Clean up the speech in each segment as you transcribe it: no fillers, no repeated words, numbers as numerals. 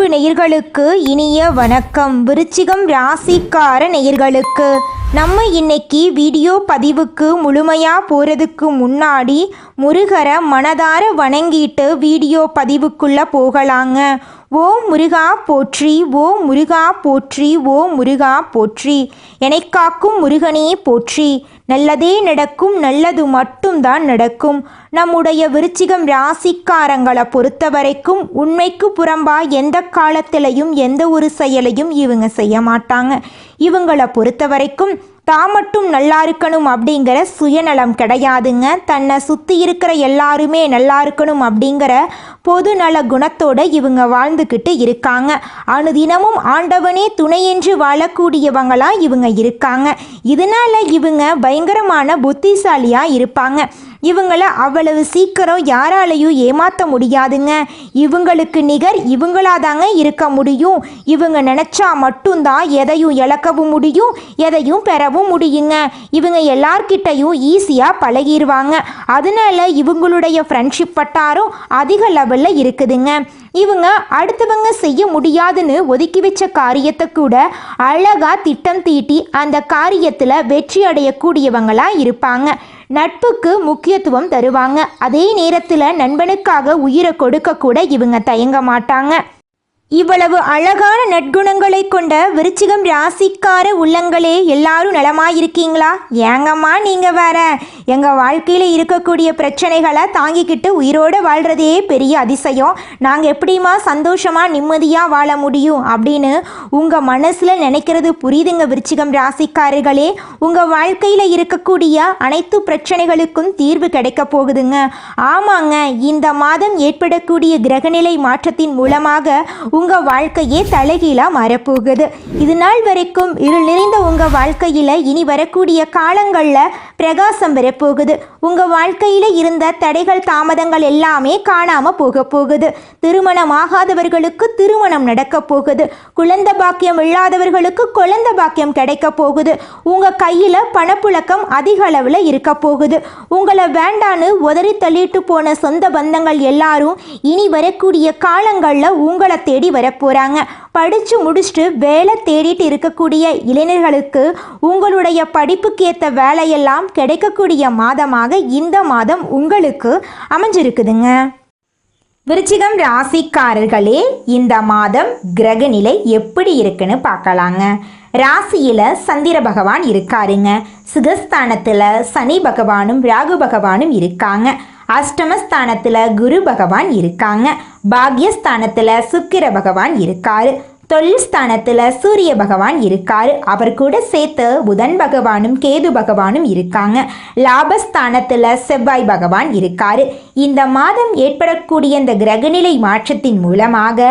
அன்பு நேயர்களுக்கு இனிய வணக்கம். விருச்சிகம் ராசிக்கார நேயர்களுக்கு நம்ம இன்னைக்கு வீடியோ பதிவுக்கு முழுமையாக போகிறதுக்கு முன்னாடி முருகரை மனதார வணங்கிட்டு வீடியோ பதிவுக்குள்ளே போகலாங்க. ஓம் முருகா போற்றி, ஓம் முருகா போற்றி, ஓம் முருகா போற்றி. என்னை காக்கும் முருகனே போற்றி. நல்லதே நடக்கும், நல்லது மட்டும்தான் நடக்கும். நம்முடைய விருச்சிகம் ராசிக்காரங்களை பொறுத்த வரைக்கும் உண்மைக்கு புறம்பா எந்த காலத்திலையும் எந்த ஒரு செயலையும் இவங்க செய்ய மாட்டாங்க. இவங்களை பொறுத்த வரைக்கும் தான் மட்டும் நல்லா இருக்கணும் அப்படிங்கிற சுயநலம் கிடையாதுங்க. தன்னை சுற்றி இருக்கிற எல்லாருமே நல்லா இருக்கணும் அப்படிங்கிற பொது நல குணத்தோடு இவங்க வாழ்ந்துக்கிட்டு இருக்காங்க. அனுதினமும் ஆண்டவனே துணையென்று வாழக்கூடியவங்களாக இவங்க இருக்காங்க. இதனால் இவங்க பயங்கரமான புத்திசாலியாக இருப்பாங்க. இவங்களை அவ்வளவு சீக்கிரம் யாராலையும் ஏமாற்ற முடியாதுங்க. இவங்களுக்கு நிகர் இவங்களாதாங்க இருக்க முடியும். இவங்க நினச்சா மட்டும்தான் எதையும் இழக்கவும் முடியும், எதையும் பெறவும் முடியுங்க. இவங்க எல்லார்கிட்டையும் ஈஸியாக பழகிடுவாங்க. அதனால இவங்களுடைய ஃப்ரெண்ட்ஷிப் வட்டாரம் அதிக லெவலில் இருக்குதுங்க. இவங்க அடுத்தவங்க செய்ய முடியாதுன்னு ஒதுக்கி வச்ச காரியத்தை கூட அழகாக திட்டம் தீட்டி அந்த காரியத்தில் வெற்றி அடையக்கூடியவங்களாக இருப்பாங்க. நட்புக்கு முக்கியத்துவம் தருவாங்க. அதே நேரத்தில் நண்பனுக்காக உயிரை கொடுக்க கூட இவங்க தயங்க மாட்டாங்க. இவ்வளவு அழகான நற்குணங்களை கொண்ட விருச்சிகம் ராசிக்கார உள்ளங்களே, எல்லாரும் நலமாயிருக்கீங்களா? ஏங்கம்மா நீங்கள் வேற, எங்கள் வாழ்க்கையில் இருக்கக்கூடிய பிரச்சனைகளை தாங்கிக்கிட்டு உயிரோடு வாழ்கிறதே பெரிய அதிசயம். நாங்கள் எப்படிமா சந்தோஷமாக நிம்மதியாக வாழ முடியும் அப்படின்னு உங்கள் மனசில் நினைக்கிறது புரியுதுங்க விருச்சிகம் ராசிக்காரர்களே. உங்கள் வாழ்க்கையில் இருக்கக்கூடிய அனைத்து பிரச்சனைகளுக்கும் தீர்வு கிடைக்க போகுதுங்க. ஆமாங்க, இந்த மாதம் ஏற்படக்கூடிய கிரகநிலை மாற்றத்தின் மூலமாக உங்கள் வாழ்க்கையே தலைகீழாக மாறப்போகுது. இது நாள் வரைக்கும் இருள் நிறைந்த உங்கள் வாழ்க்கையில் இனி வரக்கூடிய காலங்களில் பிரகாசம் வரப்போகுது. உங்கள் வாழ்க்கையில் இருந்த தடைகள் தாமதங்கள் எல்லாமே காணாமல் போக போகுது. திருமணம் ஆகாதவர்களுக்கு திருமணம் நடக்க போகுது. குழந்தை பாக்கியம் இல்லாதவர்களுக்கு குழந்தை பாக்கியம் கிடைக்க போகுது. உங்கள் கையில் பணப்புழக்கம் அதிக அளவில் இருக்க போகுது. உங்களை வேண்டான்னு உதறி தள்ளிட்டு போன சொந்த பந்தங்கள் எல்லாரும் இனி வரக்கூடிய காலங்களில் உங்களை தேடி வரப்போகிறாங்க. படித்து முடிச்சுட்டு வேலை தேடிட்டு இருக்கக்கூடிய இளைஞர்களுக்கு உங்களுடைய படிப்புக்கு ஏற்ற வேலையெல்லாம் கிடைக்கக்கூடிய மாதமாக இந்த மாதம் உங்களுக்கு அமைஞ்சிருக்குதுங்க. விருச்சிகம் ராசிக்காரர்களே, இந்த மாதம் கிரகநிலை எப்படி இருக்குன்னு பார்க்கலாங்க. ராசியில் சந்திர பகவான் இருக்காருங்க. சுகஸ்தானத்தில் சனி பகவானும் ராகு பகவானும் இருக்காங்க. அஷ்டமஸ்தானத்தில் குரு பகவான் இருக்காங்க. பாக்யஸ்தானத்தில் சுக்கிர பகவான் இருக்காரு. தொழில் ஸ்தானத்தில் சூரிய பகவான் இருக்காரு. அவர் கூட சேர்த்து புதன் பகவானும் கேது பகவானும் இருக்காங்க. லாபஸ்தானத்தில் செவ்வாய் பகவான் இருக்காரு. இந்த மாதம் ஏற்படக்கூடிய இந்த கிரகநிலை மாற்றத்தின் மூலமாக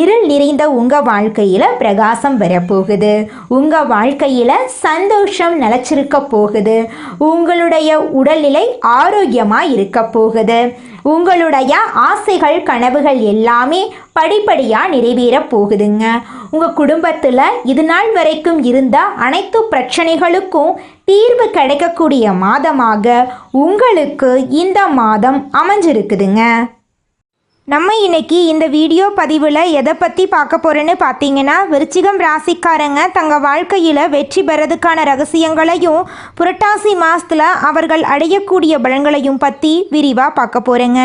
இருள் நிறைந்த உங்கள் வாழ்க்கையில் பிரகாசம் வரப்போகுது. உங்கள் வாழ்க்கையில் சந்தோஷம் நிலச்சிருக்க போகுது. உங்களுடைய உடல்நிலை ஆரோக்கியமாக இருக்க போகுது. உங்களுடைய ஆசைகள் கனவுகள் எல்லாமே படிப்படியாக நிறைவேற போகுதுங்க. உங்கள் குடும்பத்தில் இது நாள் வரைக்கும் இருந்த அனைத்து பிரச்சனைகளுக்கும் தீர்வு கிடைக்கக்கூடிய மாதமாக உங்களுக்கு இந்த மாதம் அமைஞ்சிருக்குதுங்க. நம்ம இன்னைக்கு இந்த வீடியோ பதிவில் எதை பற்றி பார்க்க போகிறோன்னு பார்த்தீங்கன்னா, விருச்சிகம் ராசிக்காரங்க தங்கள் வாழ்க்கையில் வெற்றி பெறதுக்கான ரகசியங்களையும் புரட்டாசி மாதத்தில் அவர்கள் அடையக்கூடிய பலன்களையும் பற்றி விரிவாக பார்க்க போகிறேங்க.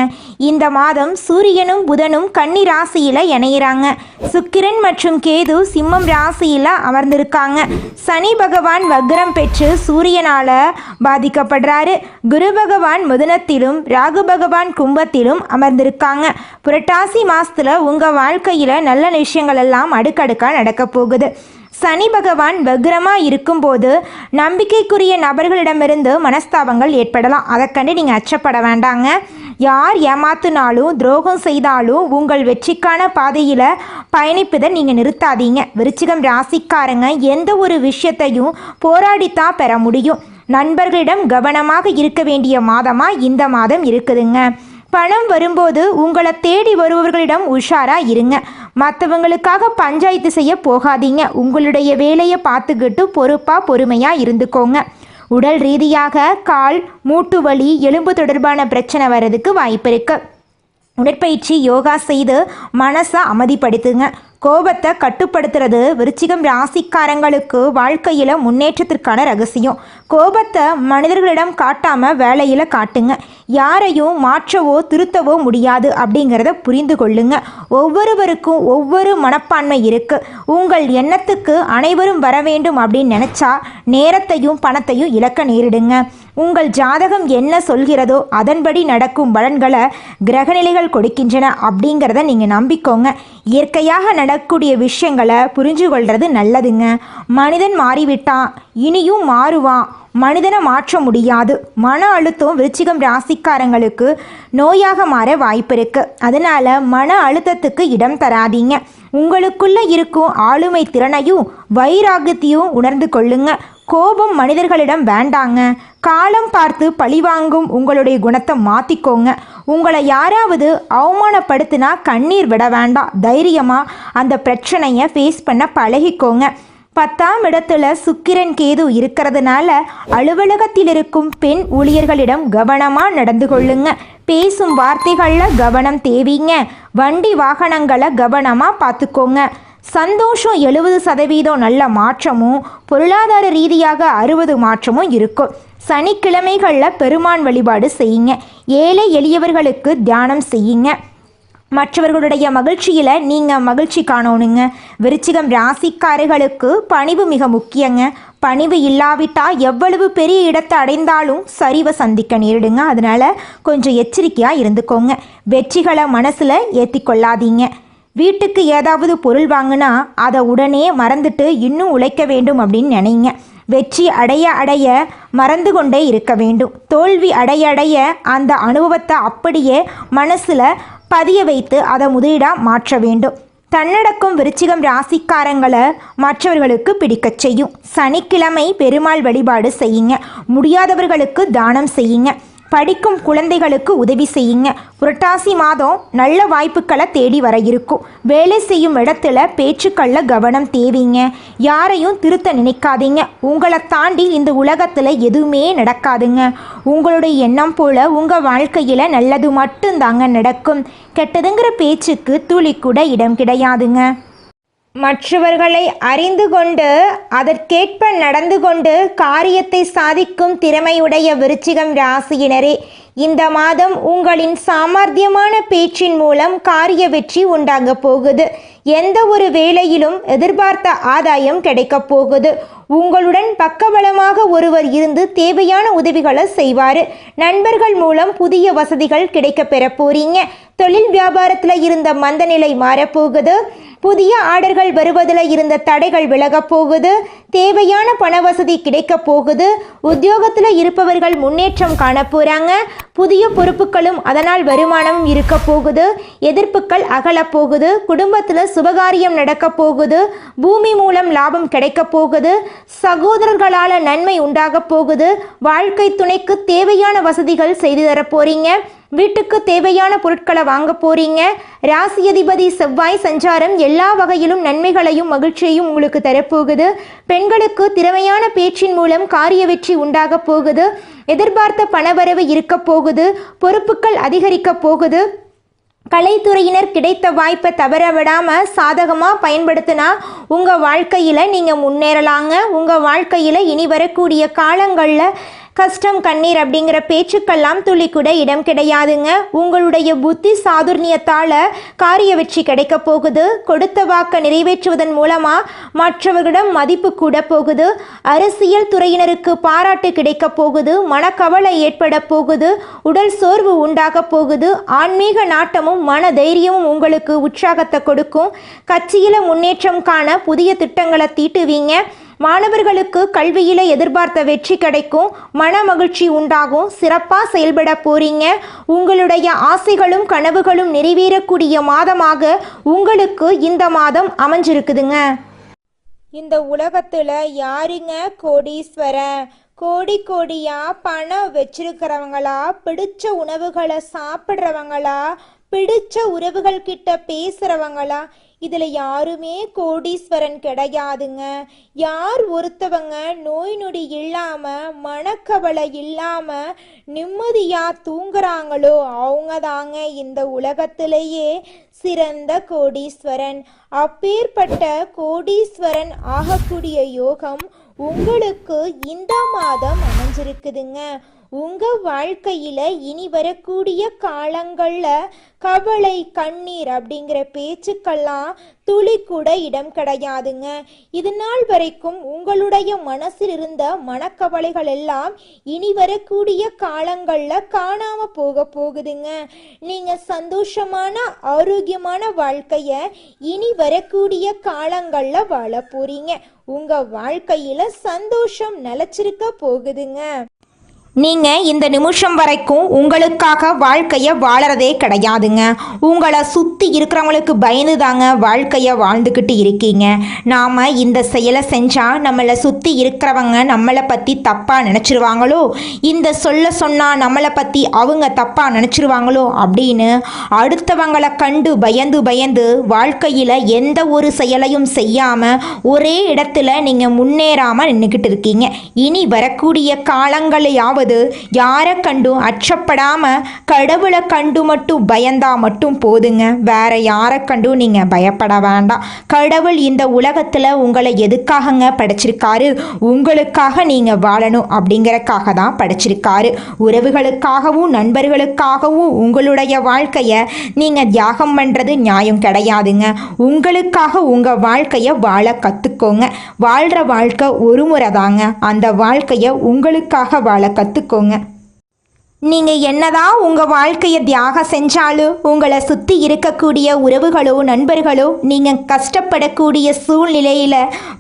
இந்த மாதம் சூரியனும் புதனும் கன்னி ராசியில் இணையிறாங்க. சுக்கிரன் மற்றும் கேது சிம்மம் ராசியில் அமர்ந்திருக்காங்க. சனி பகவான் வக்ரம் பெற்று சூரியனால் பாதிக்கப்படுறாரு. குரு பகவான் மிதுனத்திலும் ராகு பகவான் கும்பத்திலும் அமர்ந்திருக்காங்க. புரட்டாசி மாசத்துல உங்கள் வாழ்க்கையில் நல்ல விஷயங்கள் எல்லாம் அடுக்கடுக்காக நடக்க போகுது. சனி பகவான் வக்ரமாக இருக்கும்போது நம்பிக்கைக்குரிய நபர்களிடமிருந்து மனஸ்தாபங்கள் ஏற்படலாம். அதை கண்டு நீங்கள் அச்சப்பட வேண்டாங்க. யார் ஏமாத்தினாலும் துரோகம் செய்தாலும் உங்கள் வெற்றிக்கான பாதையில் பயணிப்பதை நீங்கள் நிறுத்தாதீங்க. விருச்சிகம் ராசிக்காரங்க எந்த ஒரு விஷயத்தையும் போராடித்தான் பெற முடியும். நண்பர்களிடம் கவனமாக இருக்க வேண்டிய மாதமாக இந்த மாதம் இருக்குதுங்க. பணம் வரும்போது உங்களை தேடி வருபவர்களிடம் உஷாராக இருங்க. மற்றவங்களுக்காக பஞ்சாயத்து செய்ய போகாதீங்க. உங்களுடைய வேலையை பார்த்துக்கிட்டு பொறுப்பாக பொறுமையாக இருந்துக்கோங்க. உடல் ரீதியாக கால் மூட்டு வலி எலும்பு தொடர்பான பிரச்சனை வர்றதுக்கு வாய்ப்பு இருக்குது. உடற்பயிற்சி யோகா செய்து மனசை அமைதிப்படுத்துங்க. கோபத்தை கட்டுப்படுத்துறது விருச்சிகம் ராசிக்காரங்களுக்கு வாழ்க்கையில் முன்னேற்றத்திற்கான ரகசியம். கோபத்தை மனிதர்களிடம் காட்டாமல் வேலையில் காட்டுங்க. யாரையும் மாற்றவோ திருத்தவோ முடியாது அப்படிங்கிறத புரிந்து கொள்ளுங்க. ஒவ்வொருவருக்கும் ஒவ்வொரு மனப்பான்மை இருக்குது. உங்கள் எண்ணத்துக்கு அனைவரும் வர வேண்டும் அப்படின்னு நினச்சா நேரத்தையும் பணத்தையும் இழக்க நேரிடுங்க. உங்கள் ஜாதகம் என்ன சொல்கிறதோ அதன்படி நடக்கும் பலன்களை கிரகநிலைகள் கொடுக்கின்றன அப்படிங்கிறத நீங்கள் நம்பிக்கோங்க. இயற்கையாக நடக்கக்கூடிய விஷயங்களை புரிஞ்சு கொள்வது நல்லதுங்க. மனிதன் மாறிவிட்டான், இனியும் மாறுவான். மனிதனை மாற்ற முடியாது. மன அழுத்தம் விருச்சிகம் ராசிக்காரங்களுக்கு நோயாக மாற வாய்ப்பு இருக்குது. அதனால் மன அழுத்தத்துக்கு இடம் தராதீங்க. உங்களுக்குள்ளே இருக்கும் ஆளுமை திறனையும் வைராகியத்தையும் உணர்ந்து கொள்ளுங்க. கோபம் மனிதர்களிடம் வேண்டாங்க. காலம் பார்த்து பழிவாங்கும் உங்களுடைய குணத்தை மாற்றிக்கோங்க. உங்களை யாராவது அவமானப்படுத்தினா கண்ணீர் விட வேண்டாம். தைரியமாக அந்த பிரச்சனையை ஃபேஸ் பண்ண பழகிக்கோங்க. 10ஆம் இடத்துல சுக்கிரன் கேது இருக்கிறதுனால அலுவலகத்தில் இருக்கும் பெண் ஊழியர்களிடம் கவனமாக நடந்து கொள்ளுங்க. பேசும் வார்த்தைகளில் கவனம் தேவைங்க. வண்டி வாகனங்களை கவனமாக பார்த்துக்கோங்க. சந்தோஷம் 70% நல்ல மாற்றமும் பொருளாதார ரீதியாக 60 மாற்றமும் இருக்கும். சனிக்கிழமைகளில் பெருமான் வழிபாடு செய்யுங்க. ஏழை எளியவர்களுக்கு தியானம் செய்யுங்க. மற்றவர்களுடைய மகிழ்ச்சியில் நீங்கள் மகிழ்ச்சி காணணுங்க. விருச்சிகம் ராசிக்காரர்களுக்கு பணிவு மிக முக்கியங்க. பணிவு இல்லாவிட்டால் எவ்வளவு பெரிய இடத்தை அடைந்தாலும் சரிவை சந்திக்க நேரிடுங்க. அதனால் கொஞ்சம் எச்சரிக்கையாக இருந்துக்கோங்க. வெற்றிகளை மனசில் ஏற்றிக்கொள்ளாதீங்க. வீட்டுக்கு ஏதாவது பொருள் வாங்கினா அதை உடனே மறந்துட்டு இன்னும் உழைக்க வேண்டும் அப்படின்னு நினைங்க. வெற்றி அடைய அடைய மறந்து கொண்டே இருக்க வேண்டும். தோல்வி அடைய அடைய அந்த அனுபவத்தை அப்படியே மனசில் பதிய வைத்து அதை முதலீடாக மாற்ற வேண்டும். தன்னடக்கம் விருச்சிகம் ராசிக்காரங்களை மற்றவர்களுக்கு பிடிக்கச் செய்யும். சனிக்கிழமை பெருமாள் வழிபாடு செய்யுங்க. முடியாதவர்களுக்கு தானம் செய்யுங்க. படிக்கும் குழந்தைகளுக்கு உதவி செய்யுங்க. புரட்டாசி மாதம் நல்ல வாய்ப்புகளை தேடி வர இருக்கும். வேலை செய்யும் இடத்துல பேச்சுக்களில் கவனம் தேவைங்க. யாரையும் திருத்த நினைக்காதீங்க. உங்களை தாண்டி இந்த உலகத்தில் எதுவுமே நடக்காதுங்க. உங்களுடைய எண்ணம் போல் உங்கள் வாழ்க்கையில் நல்லது மட்டும்தாங்க நடக்கும். கெட்டதுங்கிற பேச்சுக்கு துளி கூட இடம் கிடையாதுங்க. மற்றவர்களை அறிந்து கொண்டு அதற்கேற்ப நடந்து கொண்டு காரியத்தை சாதிக்கும் திறமையுடைய விருச்சிகம் ராசியினரே, இந்த மாதம் உங்களின் சாமர்த்தியமான பேச்சின் மூலம் காரிய வெற்றி உண்டாக போகுது. எந்த ஒரு வேலையிலும் எதிர்பார்த்த ஆதாயம் கிடைக்கப் போகுது. உங்களுடன் பக்கபலமாக ஒருவர் இருந்து தேவையான உதவிகளை செய்வார். நண்பர்கள் மூலம் புதிய வசதிகள் கிடைக்க பெற போறீங்க. தொழில் வியாபாரத்தில் இருந்த மந்த நிலை மாறப்போகுது. புதிய ஆர்டர்கள் வருவதில் இருந்த தடைகள் விலகப் போகுது. தேவையான பண வசதி கிடைக்க போகுது. உத்தியோகத்தில் இருப்பவர்கள் முன்னேற்றம் காண போகிறாங்க. புதிய பொறுப்புகளும் அதனால் வருமானம் இருக்க போகுது. எதிர்ப்புகள் அகலப் போகுது. குடும்பத்தில் சுபகாரியம் நடக்க போகுது. பூமி மூலம் லாபம் கிடைக்க போகுது. சகோதரர்களால் நன்மை உண்டாக போகுது. வாழ்க்கை துணைக்கு தேவையான வசதிகள் செய்து தர போறீங்க. வீட்டுக்கு தேவையான பொருட்களை வாங்க போறீங்க. ராசி அதிபதி செவ்வாய் சஞ்சாரம் எல்லா வகையிலும் நன்மைகளையும் மகிழ்ச்சியையும் உங்களுக்கு தரப்போகுது. பெண்களுக்கு திறமையான பேச்சின் மூலம் காரிய வெற்றி உண்டாக போகுது. எதிர்பார்த்த பணவரவு இருக்க போகுது. பொறுப்புகள் அதிகரிக்க போகுது. கலைத்துறையினர் கிடைத்த வாய்ப்பை தவற விடாமல் சாதகமாக பயன்படுத்தினா உங்கள் வாழ்க்கையில் நீங்கள் முன்னேறலாங்க. உங்கள் வாழ்க்கையில் இனி வரக்கூடிய காலங்களில் கஷ்டம் கண்ணீர் அப்படிங்கிற பேச்சுக்கெல்லாம் துளி கூட இடம் கிடையாதுங்க. உங்களுடைய புத்தி சாதுர்ணியத்தால் காரிய வெற்றி கிடைக்க போகுது. கொடுத்த வாக்கை நிறைவேற்றுவதன் மூலமாக மற்றவர்களிடம் மதிப்பு கூட போகுது. அரசியல் துறையினருக்கு பாராட்டு கிடைக்க போகுது. மனக்கவலை ஏற்பட போகுது. உடல் சோர்வு உண்டாக போகுது. ஆன்மீக நாட்டமும் மன தைரியமும் உங்களுக்கு உற்சாகத்தை கொடுக்கும். கட்சியில் முன்னேற்றம் காண புதிய திட்டங்களை தீட்டுவீங்க. மாணவர்களுக்கு கல்வியில் எதிர்பார்த்த வெற்றி கிடைக்கும். மன மகிழ்ச்சி உண்டாகும். சிறப்பாக செயல்பட போறீங்க. உங்களுடைய ஆசைகளும் கனவுகளும் நிறைவேறக்கூடிய மாதமாக உங்களுக்கு இந்த மாதம் அமைஞ்சிருக்குதுங்க. இந்த உலகத்தில் யாருங்க கோடீஸ்வரன்? கோடி கோடியாக பணம் வச்சிருக்கிறவங்களா, பிடிச்ச உணவுகளை சாப்பிட்றவங்களா, பிடிச்ச உறவுகள் கிட்ட பேசுகிறவங்களா, இதுல யாருமே கோடீஸ்வரன் கிடையாதுங்க. யார் ஒருத்தவங்க நோய் நொடி இல்லாம மனக்கவலை இல்லாம நிம்மதியா தூங்குறாங்களோ அவங்க தாங்க இந்த உலகத்திலேயே சிறந்த கோடீஸ்வரன். அப்பேற்பட்ட கோடீஸ்வரன் ஆகக்கூடிய யோகம் உங்களுக்கு இந்த மாதம் அமைஞ்சிருக்குதுங்க. உங்க வாழ்க்கையில இனி வரக்கூடிய காலங்கள்ல கவலை கண்ணீர் அப்படிங்கிற பேச்சுக்கெல்லாம் துளி கூட இடம் கிடையாதுங்க. இது நாள் வரைக்கும் உங்களுடைய மனசில் இருந்த மனக்கவலைகள் எல்லாம் இனி வரக்கூடிய காலங்கள்ல காணாம போகுதுங்க. நீங்க சந்தோஷமான ஆரோக்கியமான வாழ்க்கைய இனி வரக்கூடிய காலங்கள்ல வாழ போறீங்க. உங்க வாழ்க்கையில சந்தோஷம் நிலைச்சிருக்க போகுதுங்க. நீங்கள் இந்த நிமிஷம் வரைக்கும் உங்களுக்காக வாழ்க்கையை வாழறதே கிடையாதுங்க. உங்களை சுற்றி இருக்கிறவங்களுக்கு பயந்து தாங்க வாழ்க்கையை வாழ்ந்துக்கிட்டு இருக்கீங்க. நாம் இந்த செயலை செஞ்சால் நம்மளை சுற்றி இருக்கிறவங்க நம்மளை பற்றி தப்பாக நினச்சிருவாங்களோ, இந்த சொன்னால் நம்மளை பற்றி அவங்க தப்பாக நினச்சிருவாங்களோ அப்படின்னு அடுத்தவங்களை கண்டு பயந்து வாழ்க்கையில் எந்த ஒரு செயலையும் செய்யாமல் ஒரே இடத்துல நீங்கள் முன்னேறாமல் நின்றுக்கிட்டு இருக்கீங்க. இனி வரக்கூடிய காலங்களையாவது யாரை கண்டும் அச்சப்படாம கடவுளை கண்டு மட்டும் பயந்தா மட்டும் போதுங்க. வேற யாரை கண்டும் நீங்க பயப்பட வேண்டாம். கடவுள் இந்த உலகத்துல உங்களை எதுக்காகங்க படைச்சிருக்காரு? உங்களுக்காக நீங்க வாழணும் அப்படிங்கறக்காக தான் படைச்சிருக்காரு. உறவுகளுக்காகவும் நண்பர்களுக்காகவும் உங்களுடைய வாழ்க்கைய நீங்க தியாகம் பண்றது நியாயம் கிடையாதுங்க. உங்களுக்காக உங்க வாழ்க்கைய வாழ கத்துக்கோங்க. வாழ்ற வாழ்க்கை ஒரு முறை தாங்க. அந்த வாழ்க்கைய உங்களுக்காக வாழ கத்துக்கோங்க. நீங்கள் என்னதான் உங்கள் வாழ்க்கையை தியாகம் செஞ்சாலும் உங்களை சுற்றி இருக்கக்கூடிய உறவுகளோ நண்பர்களோ நீங்கள் கஷ்டப்படக்கூடிய சூழ்நிலையில்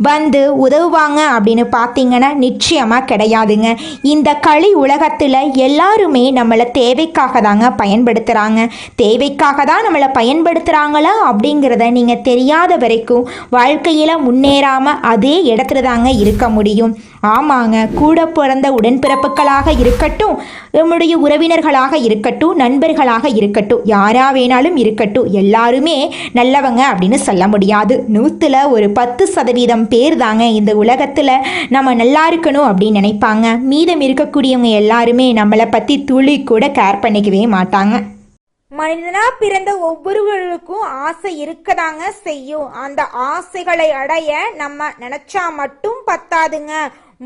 வந்து உதவுவாங்க அப்படின்னு பார்த்தீங்கன்னா நிச்சயமாக கிடையாதுங்க. இந்த களி உலகத்தில் எல்லாருமே நம்மளை தேவைக்காக தாங்க பயன்படுத்துகிறாங்க. தேவைக்காக தான் நம்மளை பயன்படுத்துகிறாங்களா அப்படிங்கிறத நீங்கள் தெரியாத வரைக்கும் வாழ்க்கையில் முன்னேறாமல் அதே இடத்துல தாங்க இருக்க முடியும். ஆமாங்க, கூட பிறந்த உடன்பிறப்புகளாக இருக்கட்டும், நம்முடைய உறவினர்களாக இருக்கட்டும், நண்பர்களாக இருக்கட்டும், யாரா வேணாலும் இருக்கட்டும், எல்லாருமே நல்லவங்க அப்படின்னு சொல்ல முடியாது. 100ல் ஒரு 10% பேர் தாங்க இந்த உலகத்தில் நம்ம நல்லா இருக்கணும் அப்படின்னு நினைப்பாங்க. மீதம் இருக்கக்கூடியவங்க எல்லாருமே நம்மளை பற்றி துளி கூட கேர் பண்ணிக்கவே மாட்டாங்க. மனிதனா பிறந்த ஒவ்வொருவருக்கும் ஆசை இருக்கதாங்க செய்யும். அந்த ஆசைகளை அடைய நம்ம நினைச்சா மட்டும் பத்தாதுங்க.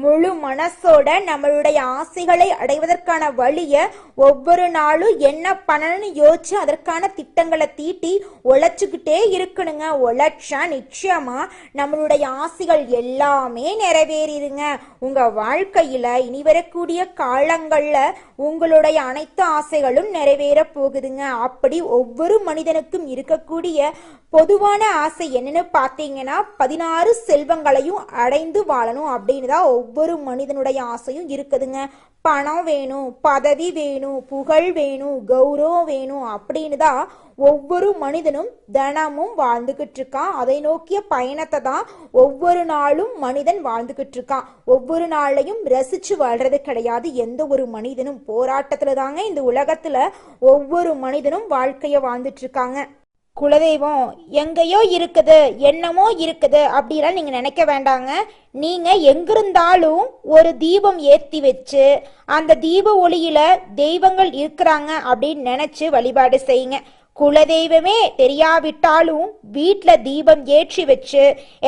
முழு மனசோட நம்மளுடைய ஆசைகளை அடைவதற்கான வழியை ஒவ்வொரு நாளும் என்ன பண்ணணும்னு யோசிச்சு அதற்கான திட்டங்களை தீட்டி உழைச்சிக்கிட்டே இருக்கணுங்க. உழைச்சா நிச்சயமா நம்மளுடைய ஆசைகள் எல்லாமே நிறைவேறிடுங்க. உங்க வாழ்க்கையில இனி வரக்கூடிய காலங்கள்ல உங்களுடைய அனைத்து ஆசைகளும் நிறைவேற போகுதுங்க. அப்படி ஒவ்வொரு மனிதனுக்கும் இருக்கக்கூடிய பொதுவான ஆசை என்னன்னு பார்த்தீங்கன்னா 16 செல்வங்களையும் அடைந்து வாழணும் அப்படின்னு தான் ஒவ்வொரு மனிதனுடைய ஆசையும் இருக்குதுங்க. பணம் வேணும், பதவி வேணும், புகழ் வேணும், கௌரவம் வேணும் அப்படின்னு தான் ஒவ்வொரு மனிதனும் தினமும் வாழ்ந்துகிட்டு இருக்கான். அதை நோக்கிய பயணத்தை தான் ஒவ்வொரு நாளும் மனிதன் வாழ்ந்துகிட்டு இருக்கான். ஒவ்வொரு நாளையும் ரசிச்சு வாழ்றது கிடையாது எந்த ஒரு மனிதனும். போராட்டத்துல தாங்க இந்த உலகத்துல ஒவ்வொரு மனிதனும் வாழ்க்கைய வாழ்ந்துட்டு இருக்காங்க. குலதெய்வம் எங்கேயோ இருக்குது, என்னமோ இருக்குது அப்படிலாம் நீங்க நினைக்க வேண்டாங்க. நீங்க எங்கிருந்தாலும் ஒரு தீபம் ஏற்றி வச்சு அந்த தீப ஒளியில தெய்வங்கள் இருக்கிறாங்க அப்படின்னு நினைச்சு வழிபாடு செய்யுங்க. குலதெய்வமே தெரியாவிட்டாலும் வீட்டில் தீபம் ஏற்றி வச்சு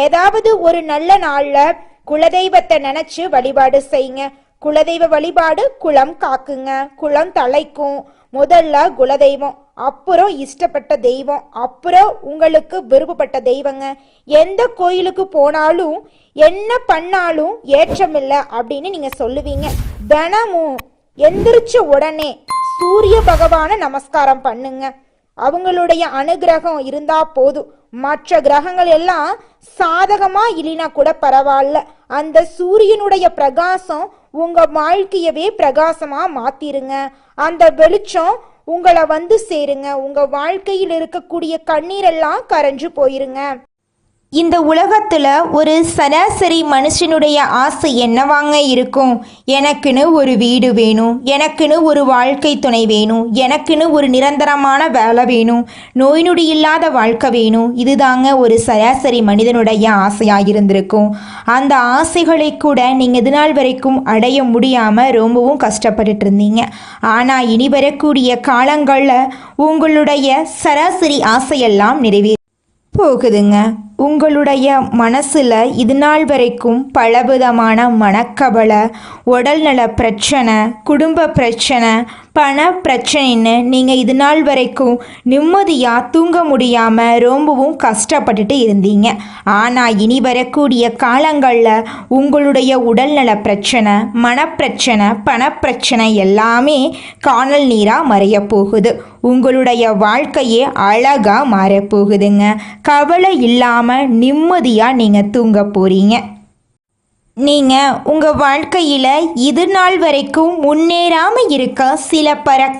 ஏதாவது ஒரு நல்ல நாள்ல குலதெய்வத்தை நினைச்சு வழிபாடு செய்யுங்க. குலதெய்வ வழிபாடு குலம் காக்குங்க, குலம் தலைக்கும். முதல்ல குலதெய்வம், அப்புறம் இஷ்டப்பட்ட தெய்வம், அப்புறம் உங்களுக்கு விருப்பப்பட்ட தெய்வங்க. எந்த கோயிலுக்கு போனாலும் என்ன பண்ணாலும் ஏற்றமில்லை அப்படின்னு நீங்க சொல்லுவீங்க. தினமும் எந்திரிச்ச உடனே சூரிய பகவான நமஸ்காரம் பண்ணுங்க. அவங்களுடைய அனுகிரகம் இருந்தா போதும். மற்ற கிரகங்கள் எல்லாம் சாதகமா இல்லைனா கூட பரவாயில்ல, அந்த சூரியனுடைய பிரகாசம் உங்க வாழ்க்கையவே பிரகாசமா மாத்திருங்க. அந்த வெளிச்சம் உங்களை வந்து சேருங்க. உங்க வாழ்க்கையில் இருக்கக்கூடிய கண்ணீரெல்லாம் கரைஞ்சு போயிருங்க. இந்த உலகத்தில் ஒரு சராசரி மனுஷனுடைய ஆசை என்னவாங்க இருக்கும்? எனக்குன்னு ஒரு வீடு வேணும், எனக்குன்னு ஒரு வாழ்க்கை துணை வேணும், எனக்குன்னு ஒரு நிரந்தரமான வேலை வேணும், நோய் நொடி இல்லாத வாழ்க்கை வேணும். இதுதாங்க ஒரு சராசரி மனிதனுடைய ஆசையாக இருந்திருக்கும். அந்த ஆசைகளை கூட நீங்கள் இது நாள் வரைக்கும் அடைய முடியாமல் ரொம்பவும் கஷ்டப்பட்டுட்டு இருந்தீங்க. ஆனால் இனி வரக்கூடிய காலங்களில் உங்களுடைய சராசரி ஆசையெல்லாம் போகுதுங்க. உங்களுடைய மனசில் இது நாள் வரைக்கும் பலவிதமான மனக்கவலை, உடல்நல பிரச்சனை, குடும்ப பிரச்சனை, பண பிரச்சனைன்னு நீங்கள் இது நாள் வரைக்கும் நிம்மதியாக தூங்க முடியாமல் ரொம்பவும் கஷ்டப்பட்டுட்டு இருந்தீங்க. ஆனால் இனி வரக்கூடிய காலங்களில் உங்களுடைய உடல்நல பிரச்சனை, மனப்பிரச்சனை, பணப்பிரச்சனை எல்லாமே காணல் நீராக மறைய போகுது. உங்களுடைய வாழ்க்கையே அழகாக மாறப்போகுதுங்க. கவலை இல்லாமல் நிம்மதியாக நீங்கள் தூங்க போகிறீங்க. நீங்கள் உங்கள் வாழ்க்கையில் இது நாள் வரைக்கும் முன்னேறாமல் இருக்க சில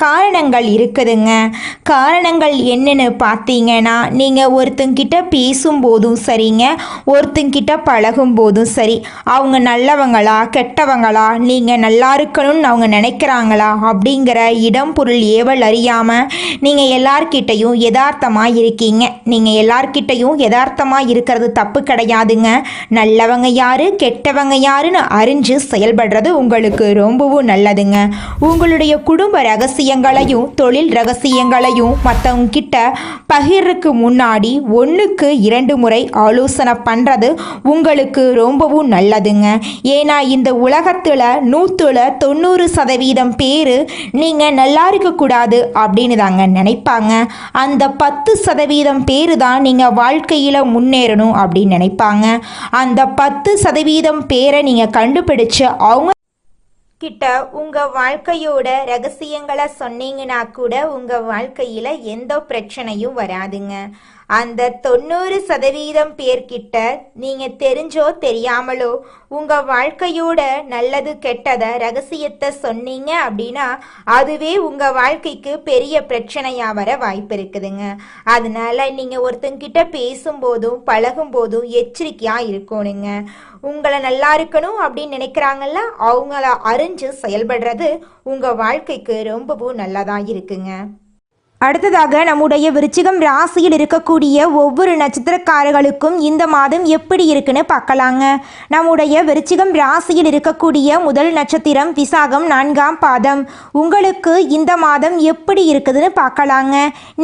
காரணங்கள் இருக்குதுங்க. காரணங்கள் என்னென்னு பார்த்தீங்கன்னா, நீங்கள் ஒருத்தங்கிட்ட பேசும்போதும் சரிங்க, ஒருத்தங்கிட்ட பழகும் போதும் சரி, அவங்க நல்லவங்களா கெட்டவங்களா, நீங்கள் நல்லா இருக்கணும்னு அவங்க நினைக்கிறாங்களா அப்படிங்கிற இடம் பொருள் ஏவல் அறியாமல் நீங்கள் எல்லார்கிட்டையும் யதார்த்தமாக இருக்கீங்க. நீங்கள் எல்லார்கிட்டையும் யதார்த்தமாக இருக்கிறது தப்பு கிடையாதுங்க. நல்லவங்க யார் கெட்டவங்க யாருன்னு அறிஞ்சு செயல்படுறது உங்களுக்கு ரொம்பவும் நல்லதுங்க. உங்களுடைய குடும்ப ரகசியங்களையும் தொழில் ரகசியங்களையும் மற்றவங்க கிட்ட பகிர்றதுக்கு முன்னாடி 1க்கு 2 முறை ஆலோசனை பண்ணுறது உங்களுக்கு ரொம்பவும் நல்லதுங்க. ஏன்னா இந்த உலகத்தில் 90% பேர் நீங்கள் நல்லா இருக்கக்கூடாது அப்படின்னு தாங்க நினைப்பாங்க. அந்த 10% பேர் தான் நீங்கள் வாழ்க்கையில் முன்னேறணும் அப்படின்னு நினைப்பாங்க. அந்த 10% பேரை நீங்கள் கண்டுபிடிச்சு அவங்க கிட்ட உங்கள் வாழ்க்கையோட ரகசியங்களை சொன்னீங்கன்னா கூட உங்கள் வாழ்க்கையில் எந்த பிரச்சனையும் வராதுங்க. அந்த 90% பேர்கிட்ட நீங்கள் தெரிஞ்சோ தெரியாமலோ உங்கள் வாழ்க்கையோட நல்லது கெட்டதை ரகசியத்தை சொன்னீங்க அப்படின்னா அதுவே உங்கள் வாழ்க்கைக்கு பெரிய பிரச்சனையாக வர வாய்ப்பு இருக்குதுங்க. அதனால நீங்கள் ஒருத்தங்கிட்ட பேசும்போதும் பழகும்போதும் எச்சரிக்கையாக இருக்கணுங்க. உங்களை நல்லா இருக்கணும் அப்படின்னு நினைக்கிறாங்கல்ல, அவங்கள அறிஞ்சு செயல்படுறது உங்கள் வாழ்க்கைக்கு ரொம்பவும் நல்லதாக இருக்குங்க. அடுத்ததாக நம்முடைய விருச்சிகம் ராசியில் இருக்கக்கூடிய ஒவ்வொரு நட்சத்திரக்காரர்களுக்கும் இந்த மாதம் எப்படி இருக்குன்னு பார்க்கலாங்க. நம்முடைய விருச்சிகம் ராசியில் இருக்கக்கூடிய முதல் நட்சத்திரம் விசாகம் 4ஆம் பாதம். உங்களுக்கு இந்த மாதம் எப்படி இருக்குதுன்னு பார்க்கலாங்க.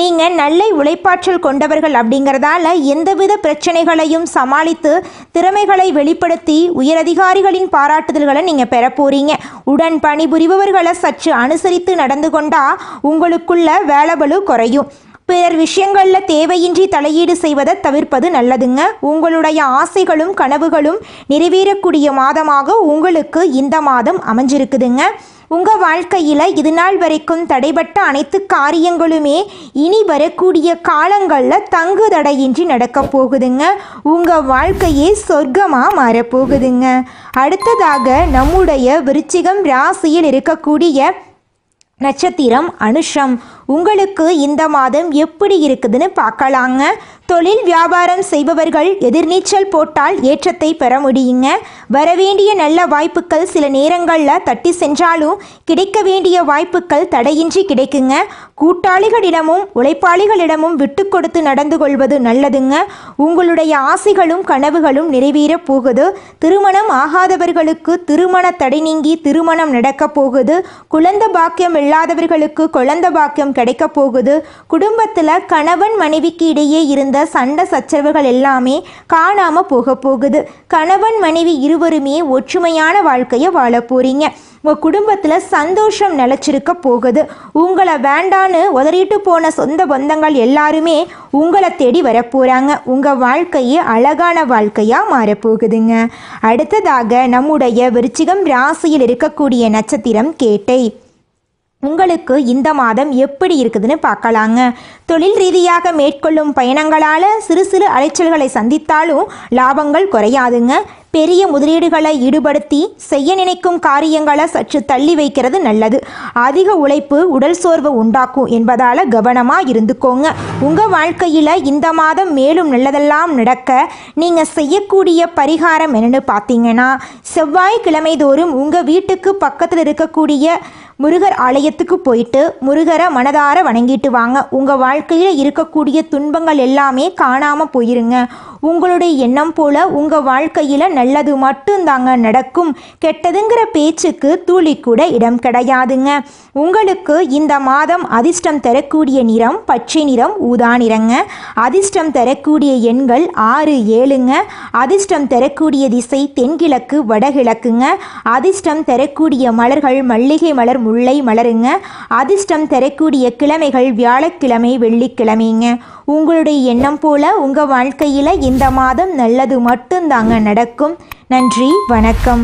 நீங்கள் நல்ல உழைப்பாற்றல் கொண்டவர்கள் அப்படிங்கிறதால எந்தவித பிரச்சனைகளையும் சமாளித்து திறமைகளை வெளிப்படுத்தி உயரதிகாரிகளின் பாராட்டுதல்களை நீங்கள் பெற போறீங்க. உடன் பணிபுரிபவர்களை சற்று அனுசரித்து நடந்து கொண்டா உங்களுக்குள்ள வேலை குறையும். பிறர் விஷயங்களில் தேவையின்றி தலையீடு செய்வதை தவிர்ப்பது நல்லதுங்க. உங்களுடைய ஆசைகளும் கனவுகளும் நிறைவேறக்கூடிய மாதமாக உங்களுக்கு இந்த மாதம் அமைஞ்சிருக்குதுங்க. உங்கள் வாழ்க்கையில் இது நாள் வரைக்கும் தடைபட்ட அனைத்து காரியங்களுமே இனி வரக்கூடிய காலங்களில் தங்கு தடையின்றி நடக்க போகுதுங்க. உங்கள் வாழ்க்கையே சொர்க்கமாக மாறப்போகுதுங்க. அடுத்ததாக நம்முடைய விருச்சிகம் ராசியில் இருக்கக்கூடிய நட்சத்திரம் அனுஷம். உங்களுக்கு இந்த மாதம் எப்படி இருக்குதுன்னு பார்க்கலாங்க. தொழில் வியாபாரம் செய்பவர்கள் எதிர்நீச்சல் போட்டால் ஏற்றத்தை பெற முடியுங்க. வரவேண்டிய நல்ல வாய்ப்புகள் சில நேரங்களில் தட்டி சென்றாலும் கிடைக்க வேண்டிய வாய்ப்புகள் தடையின்றி கிடைக்குங்க. கூட்டாளிகளிடமும் உழைப்பாளிகளிடமும் விட்டு கொடுத்து நடந்து கொள்வது நல்லதுங்க. உங்களுடைய ஆசைகளும் கனவுகளும் நிறைவேற போகுது. திருமணம் ஆகாதவர்களுக்கு திருமண தடை நீங்கி திருமணம் நடக்க போகுது. குழந்தை பாக்கியம் இல்லாதவர்களுக்கு குழந்தை பாக்கியம் கிடைக்க போகுது. குடும்பத்தில் கணவன் மனைவிக்கு இடையே இருந்த சண்டை சச்சரவுகள் எல்லாமே காணாம போக போகுது. கணவன் மனைவி இருவருமே ஒற்றுமையான வாழ்க்கையை வாழ போறீங்க. உங்கள் குடும்பத்தில் சந்தோஷம் நிலச்சிருக்க போகுது. உங்களை வேண்டான்னு உதறிட்டு போன சொந்த பந்தங்கள் எல்லாருமே உங்களை தேடி வரப்போகிறாங்க. உங்கள் வாழ்க்கையே அழகான வாழ்க்கையாக மாறப்போகுதுங்க. அடுத்ததாக நம்முடைய விருச்சிகம் ராசியில் இருக்கக்கூடிய நட்சத்திரம் கேட்டை. உங்களுக்கு இந்த மாதம் எப்படி இருக்குதுன்னு பார்க்கலாங்க. தொழில் ரீதியாக மேற்கொள்ளும் பயணங்களால் சிறு சிறு அலைச்சல்களை சந்தித்தாலும் லாபங்கள் குறையாதுங்க. பெரிய முதலீடுகளை ஈடுபடுத்தி செய்ய நினைக்கும் காரியங்களை சற்று தள்ளி வைக்கிறது நல்லது. அதிக உழைப்பு உடல் சோர்வு உண்டாக்கும் என்பதால் கவனமாக இருந்துக்கோங்க. உங்கள் வாழ்க்கையில் இந்த மாதம் மேலும் நல்லதெல்லாம் நடக்க நீங்கள் செய்யக்கூடிய பரிகாரம் என்னென்னு பார்த்தீங்கன்னா, செவ்வாய்க்கிழமை தோறும் உங்கள் வீட்டுக்கு பக்கத்தில் இருக்கக்கூடிய முருகர் ஆலயத்துக்கு போயிட்டு முருகரை மனதார வணங்கிட்டு வாங்க. உங்கள் வாழ்க்கையில் இருக்கக்கூடிய துன்பங்கள் எல்லாமே காணாமல் போயிருங்க. உங்களுடைய எண்ணம் போல் உங்கள் வாழ்க்கையில் நல்லது மட்டும்தாங்க நடக்கும். கெட்டதுங்கிற பேச்சுக்கு துளி கூட இடம் கிடையாதுங்க. உங்களுக்கு இந்த மாதம் அதிர்ஷ்டம் தரக்கூடிய நிறம் பச்சை நிறம், ஊதா நிறங்க. அதிர்ஷ்டம் தரக்கூடிய எண்கள் 6, 7ங்க. அதிர்ஷ்டம் தரக்கூடிய திசை தென்கிழக்கு வடகிழக்குங்க. அதிர்ஷ்டம் தரக்கூடிய மலர்கள் மல்லிகை மலர், முல்லை மலருங்க. அதிர்ஷ்டம் தரக்கூடிய கிழமைகள் வியாழக்கிழமை, வெள்ளிக்கிழமைங்க. உங்களுடைய எண்ணம் போல உங்கள் வாழ்க்கையில் இந்த மாதம் நல்லது மட்டும்தாங்க நடக்கும். நன்றி, வணக்கம்.